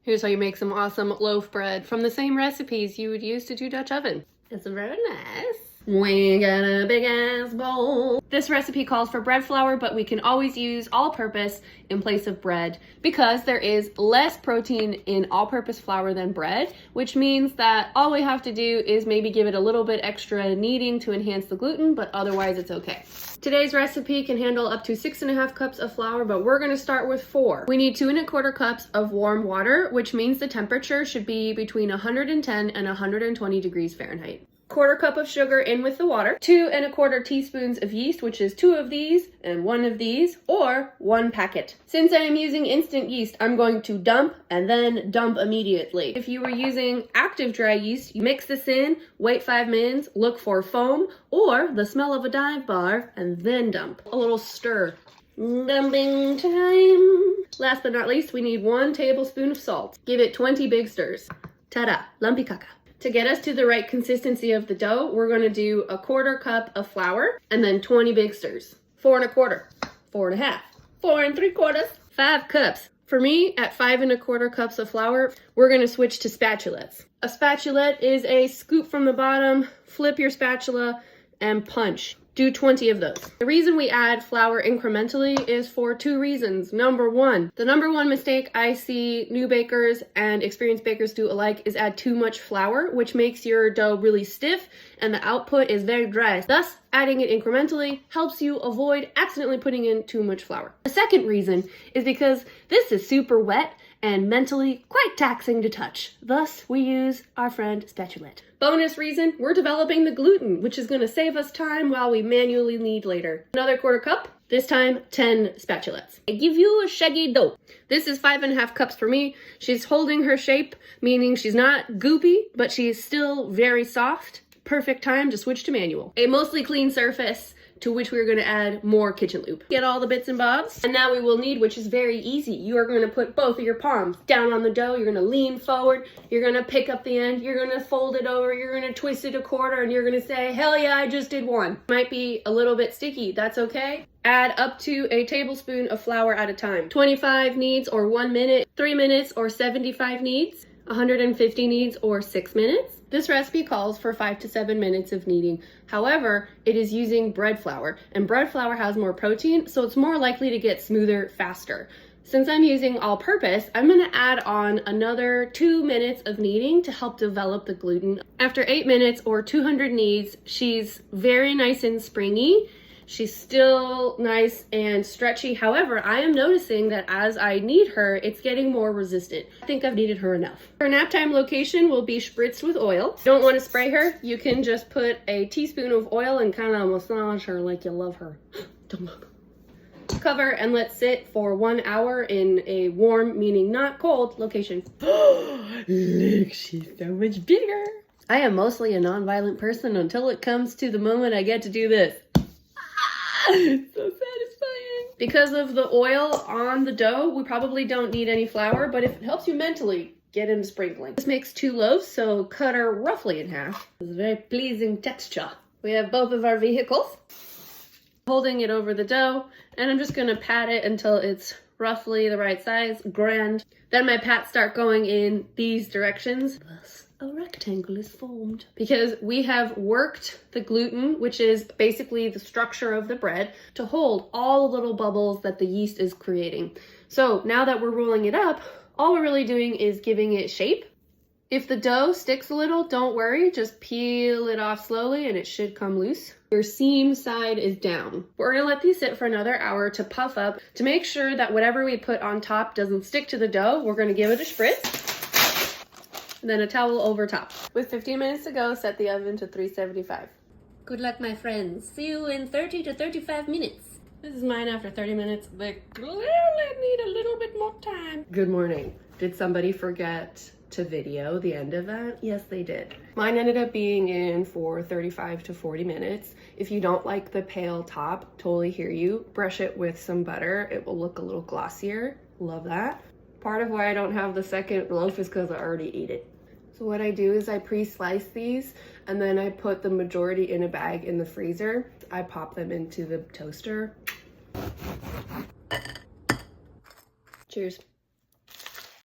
Here's how you make some awesome loaf bread from the same recipes you would use to do Dutch oven. It's very nice. We got a big ass bowl. This recipe calls for bread flour, but we can always use all-purpose in place of bread because there is less protein in all-purpose flour than bread, which means that all we have to do is maybe give it a little bit extra kneading to enhance the gluten, but otherwise it's okay. Today's recipe can handle up to 6.5 cups of flour, but we're gonna start with 4. We need 2 1/4 cups of warm water, which means the temperature should be between 110 and 120 degrees Fahrenheit. 1/4 cup of sugar in with the water, 2 1/4 teaspoons of yeast, which is 2 of these and 1 of these, or 1 packet. Since I am using instant yeast, I'm going to dump and then dump immediately. If you were using active dry yeast, you mix this in, wait 5 minutes, look for foam or the smell of a dive bar, and then dump. A little stir. Dumping time. Last but not least, we need 1 tablespoon of salt. Give it 20 big stirs. Ta-da, lumpy caca. To get us to the right consistency of the dough, we're going to do 1/4 cup of flour and then 20 big stirs. 4 1/4, 4 1/2, 4 3/4, 5 cups. For me, at 5 1/4 cups of flour, we're going to switch to spatulas. A spatulette is a scoop from the bottom, flip your spatula, and punch. Do 20 of those. The reason we add flour incrementally is for 2 reasons. Number 1, the number 1 mistake I see new bakers and experienced bakers do alike is add too much flour, which makes your dough really stiff and the output is very dry. Thus, adding it incrementally helps you avoid accidentally putting in too much flour. The second reason is because this is super wet and mentally quite taxing to touch. Thus, we use our friend spatulette. Bonus reason, we're developing the gluten, which is going to save us time while we manually knead later. Another 1/4 cup, this time 10 spatulettes. I give you a shaggy dough. This is 5 1/2 cups for me. She's holding her shape, meaning she's not goopy, but she's still very soft. Perfect time to switch to manual. A mostly clean surface to which we're going to add more kitchen lube. Get all the bits and bobs. And now we will knead, which is very easy. You are going to put both of your palms down on the dough. You're going to lean forward. You're going to pick up the end. You're going to fold it over. You're going to twist it 1/4 and you're going to say, hell yeah, I just did 1. Might be a little bit sticky. That's okay. Add up to a tablespoon of flour at a time. 25 kneads or 1 minute, 3 minutes or 75 kneads, 150 kneads or 6 minutes. This recipe calls for 5 to 7 minutes of kneading. However, it is using bread flour, and bread flour has more protein, so it's more likely to get smoother faster. Since I'm using all-purpose, I'm going to add on another 2 minutes of kneading to help develop the gluten. After 8 minutes or 200 kneads, she's very nice and springy. She's still nice and stretchy. However, I am noticing that as I knead her, it's getting more resistant. I think I've kneaded her enough. Her nap time location will be spritzed with oil. Don't want to spray her? You can just put a teaspoon of oil and kind of massage her like you love her. Don't look. Cover and let sit for 1 hour in a warm, meaning not cold, location. Look, she's so much bigger. I am mostly a non-violent person until it comes to the moment I get to do this. It's so satisfying. Because of the oil on the dough, we probably don't need any flour, but if it helps you mentally, get into sprinkling. This makes 2 loaves, so cut her roughly in half. It's a very pleasing texture. We have both of our vehicles. Holding it over the dough, and I'm just gonna pat it until it's roughly the right size, grand. Then my pats start going in these directions. Thus, a rectangle is formed. Because we have worked the gluten, which is basically the structure of the bread, to hold all the little bubbles that the yeast is creating. So now that we're rolling it up, all we're really doing is giving it shape. If the dough sticks a little, don't worry, just peel it off slowly and it should come loose. Your seam side is down. We're gonna let these sit for another hour to puff up. To make sure that whatever we put on top doesn't stick to the dough, we're gonna give it a spritz. And then a towel over top. With 15 minutes to go, set the oven to 375. Good luck, my friends. See you in 30 to 35 minutes. This is mine after 30 minutes. They clearly need a little bit more time. Good morning. Did somebody forget to video the end of that? Yes, they did. Mine ended up being in for 35 to 40 minutes. If you don't like the pale top, totally hear you. Brush it with some butter. It will look a little glossier. Love that. Part of why I don't have the second loaf is because I already ate it. So what I do is I pre-slice these and then I put the majority in a bag in the freezer. I pop them into the toaster. Cheers.